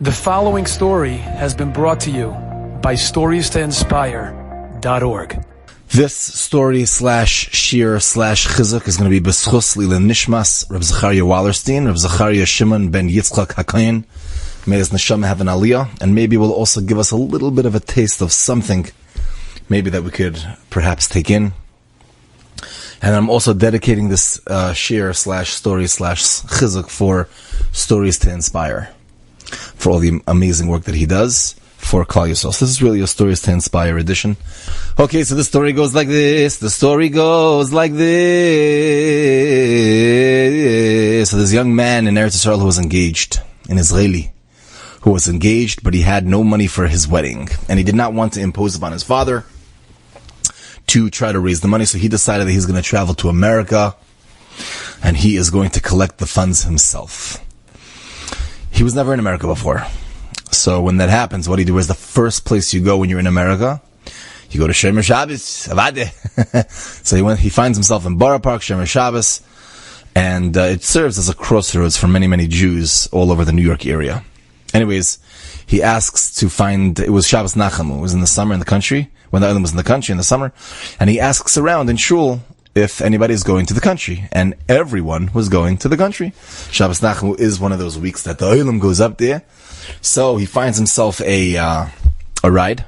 The following story has been brought to you by StoriesToInspire.org. This story slash shir slash chizuk is going to be B'schus Lila Nishmas Reb Zachariah Wallerstein, Reb Zachariah Shimon ben Yitzchak HaKohen. May his neshama have an aliyah, and maybe will also give us a little bit of a taste of something maybe that we could perhaps take in. And I'm also dedicating this shir slash story slash chizuk for Stories to Inspire, for all the amazing work that he does for Klal Yisrael. So this is really a Stories to Inspire edition. Okay, so the story goes like this. So this young man in Eretz Yisrael who was engaged, an Israeli, who was engaged, but he had no money for his wedding. And he did not want to impose upon his father to try to raise the money. So he decided that he's going to travel to America and he is going to collect the funds himself. He was never in America before. So when that happens, what do you do? Where's the first place you go when you're in America? You go to Shemer Shabbos. So he finds himself in Borough Park, Shemer Shabbos, and it serves as a crossroads for many, many Jews all over the New York area. Anyways, he asks to find, it was Shabbos Nachamu, it was in the summer in the country, when the island was in the country in the summer, and he asks around in Shul if anybody's going to the country, and everyone was going to the country. Shabbos Nachamu is one of those weeks that the Olam goes up there, so he finds himself a ride,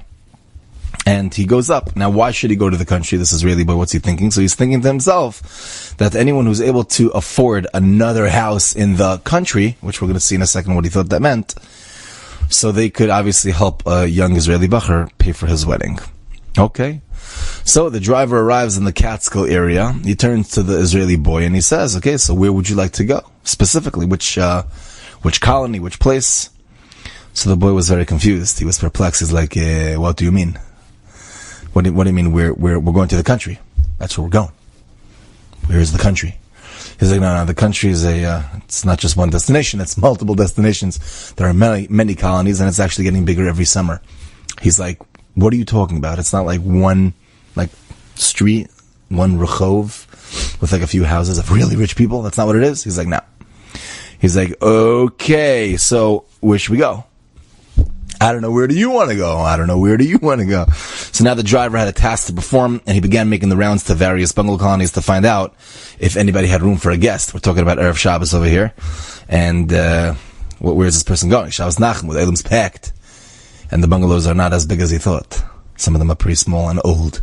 and he goes up. Now, why should he go to the country? This is really, but what's he thinking? So he's thinking to himself that anyone who's able to afford another house in the country, which we're going to see in a second what he thought that meant, so they could obviously help a young Israeli bacher pay for his wedding. Okay. So the driver arrives in the Catskill area. He turns to the Israeli boy and he says, okay, so where would you like to go? Specifically, which colony, which place? So the boy was very confused. He was perplexed. He's like, what do you mean? What do you mean we're going to the country? That's where we're going. Where is the country? He's like, no, the country is it's not just one destination, it's multiple destinations. There are many colonies and it's actually getting bigger every summer. He's like, what are you talking about? It's not like one, street, one rechov with a few houses of really rich people. That's not what it is. He's like, no. He's like, okay, so where should we go? I don't know, where do you want to go? I don't know, where do you want to go? So now the driver had a task to perform, and he began making the rounds to various bungalow colonies to find out if anybody had room for a guest. We're talking about Erev Shabbos over here. And where is this person going? Shabbos Nachum, the Elam's packed. And the bungalows are not as big as he thought. Some of them are pretty small and old.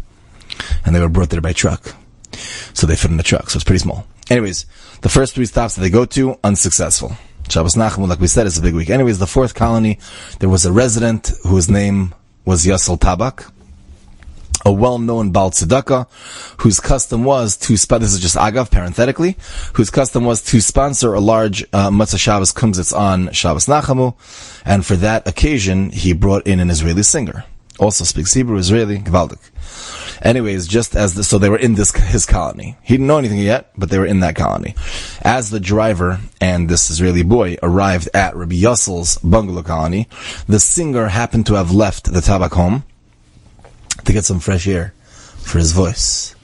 And they were brought there by truck. So they fit in the truck, so it's pretty small. Anyways, the first 3 stops that they go to, unsuccessful. Shabbos Nachum, like we said, is a big week. Anyways, the 4th colony, there was a resident whose name was Yasel Tabak, a well-known Baal Tzedakah, whose custom was to, this is just Agav, parenthetically, whose custom was to sponsor a large Matzah Shabbos Kumzitz on Shabbos Nachamu, and for that occasion, he brought in an Israeli singer. Also speaks Hebrew, Israeli, Gevaldik. Anyways, so they were in his colony. He didn't know anything yet, but they were in that colony. As the driver and this Israeli boy arrived at Rabbi Yassel's bungalow colony, the singer happened to have left the Tabak home to get some fresh air for his voice.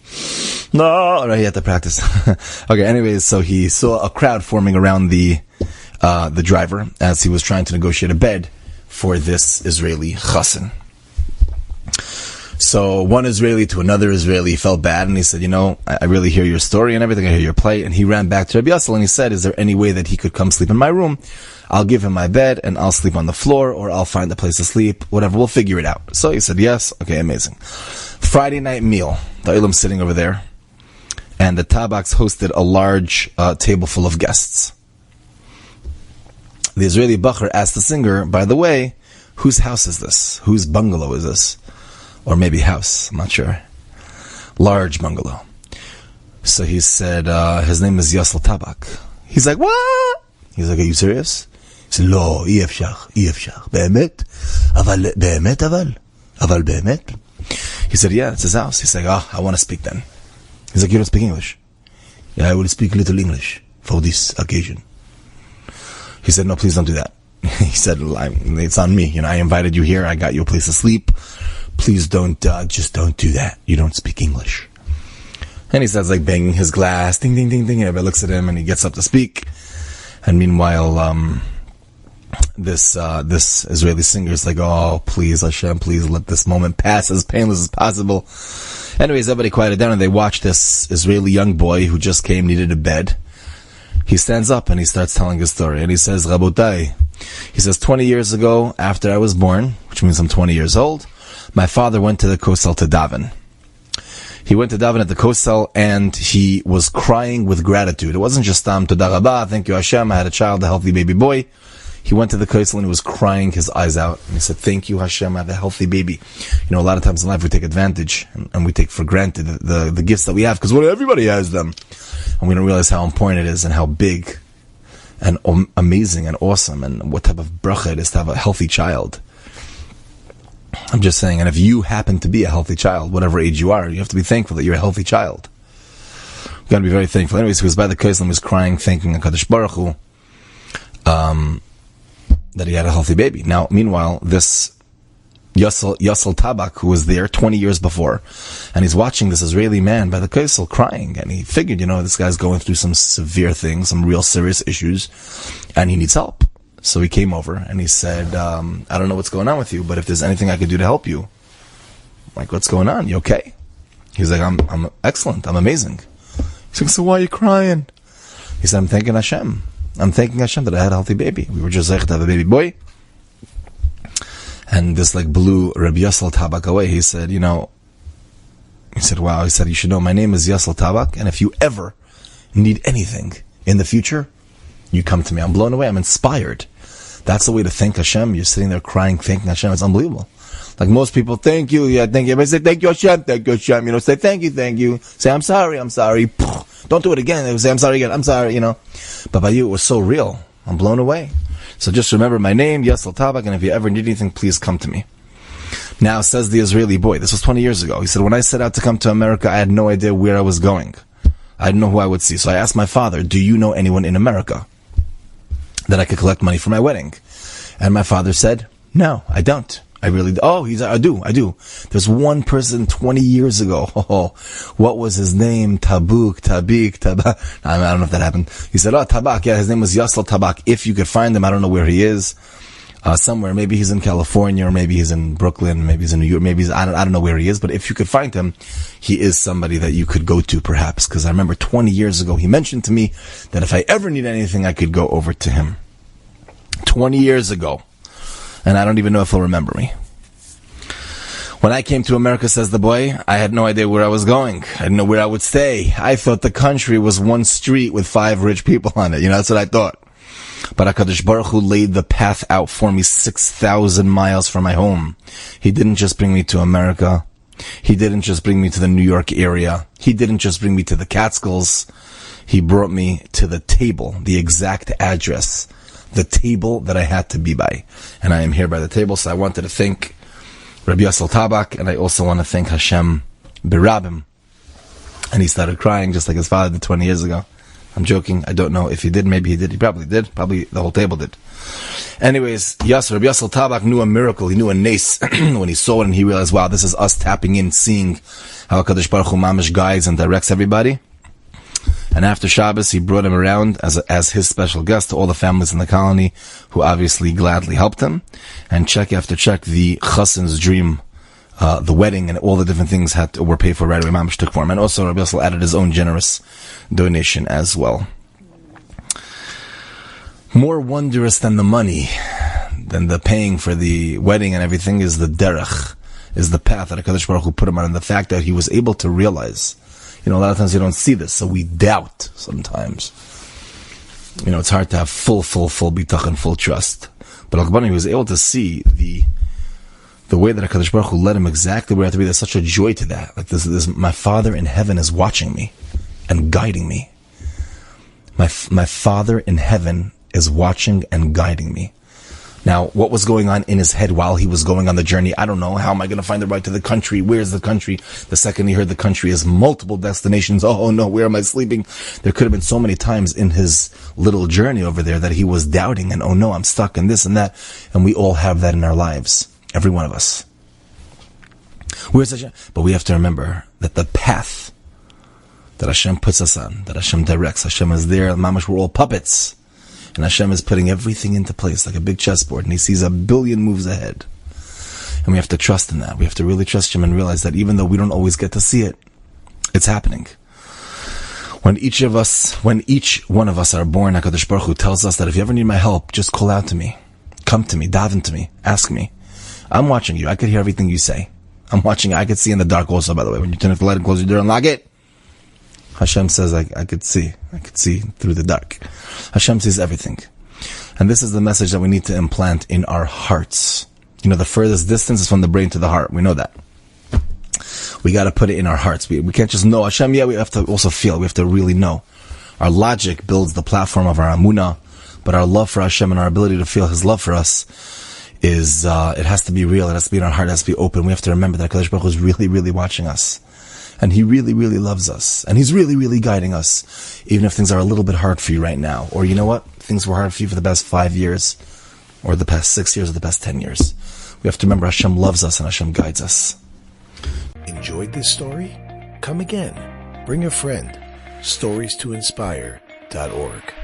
No, right, he had to practice. Okay, anyways, so he saw a crowd forming around the driver as he was trying to negotiate a bed for this Israeli chassan. So one Israeli to another Israeli felt bad, and he said, I really hear your story and everything, I hear your plight. And he ran back to Rabbi Yassel and he said, is there any way that he could come sleep in my room? I'll give him my bed and I'll sleep on the floor, or I'll find a place to sleep, whatever, we'll figure it out. So he said, yes, okay, amazing. Friday night meal, the Ilam's sitting over there, and the Tabaks hosted a large table full of guests. The Israeli bacher asked the singer, by the way, whose house is this? Whose bungalow is this? Or maybe house, I'm not sure. Large bungalow. So he said, his name is Yasel Tabak. He's like, what? He's like, are you serious? He said, לא, אי אפשר. באמת? אבל באמת? He said, yeah, it's his house. He's like, I want to speak then. He's like, you don't speak English? Yeah, I will speak little English for this occasion. He said, no, please don't do that. He said, it's on me. I invited you here. I got you a place to sleep. Please just don't do that. You don't speak English. And he starts banging his glass, ding, ding, ding, ding. Everybody looks at him and he gets up to speak. And meanwhile, this Israeli singer is like, oh, please, Hashem, please let this moment pass as painless as possible. Anyways, everybody quieted down and they watched this Israeli young boy who just came, needed a bed. He stands up and he starts telling his story. And he says, Rabotai, he says, 20 years ago, after I was born, which means I'm 20 years old, my father went to the Kosel to daven. He went to daven at the Kosel and he was crying with gratitude. It wasn't just Toda Rabah, thank you Hashem, I had a child, a healthy baby boy. He went to the Kosel and he was crying his eyes out. And he said, thank you Hashem, I have a healthy baby. You know, a lot of times in life we take advantage and we take for granted the gifts that we have because everybody has them. And we don't realize how important it is and how big and amazing and awesome and what type of bracha it is to have a healthy child. I'm just saying, and if you happen to be a healthy child, whatever age you are, you have to be thankful that you're a healthy child. You've got to be very thankful. Anyways, he was by the Kosel and was crying, thanking HaKadosh Baruch Hu, that he had a healthy baby. Now, meanwhile, this Yassel Tabak, who was there 20 years before, and he's watching this Israeli man by the Kosel crying, and he figured, this guy's going through some severe things, some real serious issues, and he needs help. So he came over and he said, I don't know what's going on with you, but if there's anything I could do to help you, like, what's going on? You okay? He's like, I'm excellent. I'm amazing. He's like, so why are you crying? He said, I'm thanking Hashem. I'm thanking Hashem that I had a healthy baby. We were just like to have a baby boy. And this blew Rabbi Yassel Tabak away. He said, wow. He said, you should know my name is Yassel Tabak, and if you ever need anything in the future, you come to me. I'm blown away. I'm inspired. That's the way to thank Hashem. You're sitting there crying, thanking Hashem. It's unbelievable. Like most people, thank you, yeah, thank you. Everybody say, thank you Hashem, thank you Hashem. Say, thank you. Say, I'm sorry. Don't do it again. Say, I'm sorry again. I'm sorry, But by you, it was so real. I'm blown away. So just remember my name, Yassel Tabak, and if you ever need anything, please come to me. Now, says the Israeli boy, this was 20 years ago. He said, when I set out to come to America, I had no idea where I was going. I didn't know who I would see. So I asked my father, do you know anyone in America that I could collect money for my wedding? And my father said, no, I don't. I really do. Oh, I do. There's one person 20 years ago. What was his name? Tabak. I don't know if that happened. He said, Tabak. Yeah, his name was Yassel Tabak. If you could find him, I don't know where he is. Somewhere. Maybe he's in California, or maybe he's in Brooklyn, maybe he's in New York, maybe I don't know where he is, but if you could find him, he is somebody that you could go to perhaps, because I remember 20 years ago, he mentioned to me that if I ever need anything, I could go over to him. 20 years ago. And I don't even know if he'll remember me. When I came to America, says the boy, I had no idea where I was going. I didn't know where I would stay. I thought the country was one street with 5 rich people on it. That's what I thought. But HaKadosh Baruch Hu laid the path out for me 6,000 miles from my home. He didn't just bring me to America. He didn't just bring me to the New York area. He didn't just bring me to the Catskills. He brought me to the table, the exact address, the table that I had to be by. And I am here by the table, so I wanted to thank Rabbi Yassel Tabak, and I also want to thank Hashem Birabim. And he started crying just like his father did 20 years ago. I'm joking. I don't know if he did. Maybe he did. He probably did. Probably the whole table did. Anyways, Rabbi Yassel Tabak knew a miracle. He knew a nace when he saw it, and he realized, wow, this is us tapping in, seeing how HaKadosh Baruch Hu mamish guides and directs everybody. And after Shabbos, he brought him around as his special guest to all the families in the colony, who obviously gladly helped him. And check after check, the chassan's dream, the wedding, and all the different things were paid for right away. Mamish took for him. And also, Rabbi Yassel added his own generous donation as well. More wondrous than the money, than the paying for the wedding and everything, is the derech, is the path that HaKadosh Baruch Hu put him on, and the fact that he was able to realize. A lot of times you don't see this, so we doubt sometimes. It's hard to have full bitachon, full trust. But Al-Qabani was able to see the way that HaKadosh Baruch Hu led him exactly where he had to be. There's such a joy to that. Like this, my Father in heaven is watching me and guiding me. My Father in heaven is watching and guiding me. Now, what was going on in his head while he was going on the journey? I don't know. How am I going to find the ride to the country? Where's the country? The second he heard the country has multiple destinations. Oh no, where am I sleeping? There could have been so many times in his little journey over there that he was doubting and, oh no, I'm stuck in this and that. And we all have that in our lives. Every one of us. Where's Hashem? But we have to remember that the path that Hashem puts us on, that Hashem directs, Hashem is there. Mamash, we're all puppets. And Hashem is putting everything into place like a big chessboard, and He sees a billion moves ahead. And we have to trust in that. We have to really trust Him and realize that even though we don't always get to see it, it's happening. When each one of us are born, HaKadosh Baruch Hu tells us that if you ever need my help, just call out to me. Come to me, daven to me, ask me. I'm watching you. I could hear everything you say. I'm watching you. I could see in the dark also, by the way. When you turn off the light and close your door and lock it, Hashem says, I could see. I could see through the dark. Hashem sees everything. And this is the message that we need to implant in our hearts. You know, the furthest distance is from the brain to the heart. We know that. We got to put it in our hearts. We can't just know Hashem. Yeah, we have to also feel. We have to really know. Our logic builds the platform of our amunah, but our love for Hashem and our ability to feel His love for us is, it has to be real. It has to be in our heart. It has to be open. We have to remember that HaKadosh Baruch Hu is really, really watching us. And He really, really loves us. And He's really, really guiding us. Even if things are a little bit hard for you right now. Or you know what? Things were hard for you for the past 5 years. Or the past 6 years or the past 10 years. We have to remember Hashem loves us and Hashem guides us. Enjoyed this story? Come again. Bring a friend. StoriesToInspire.org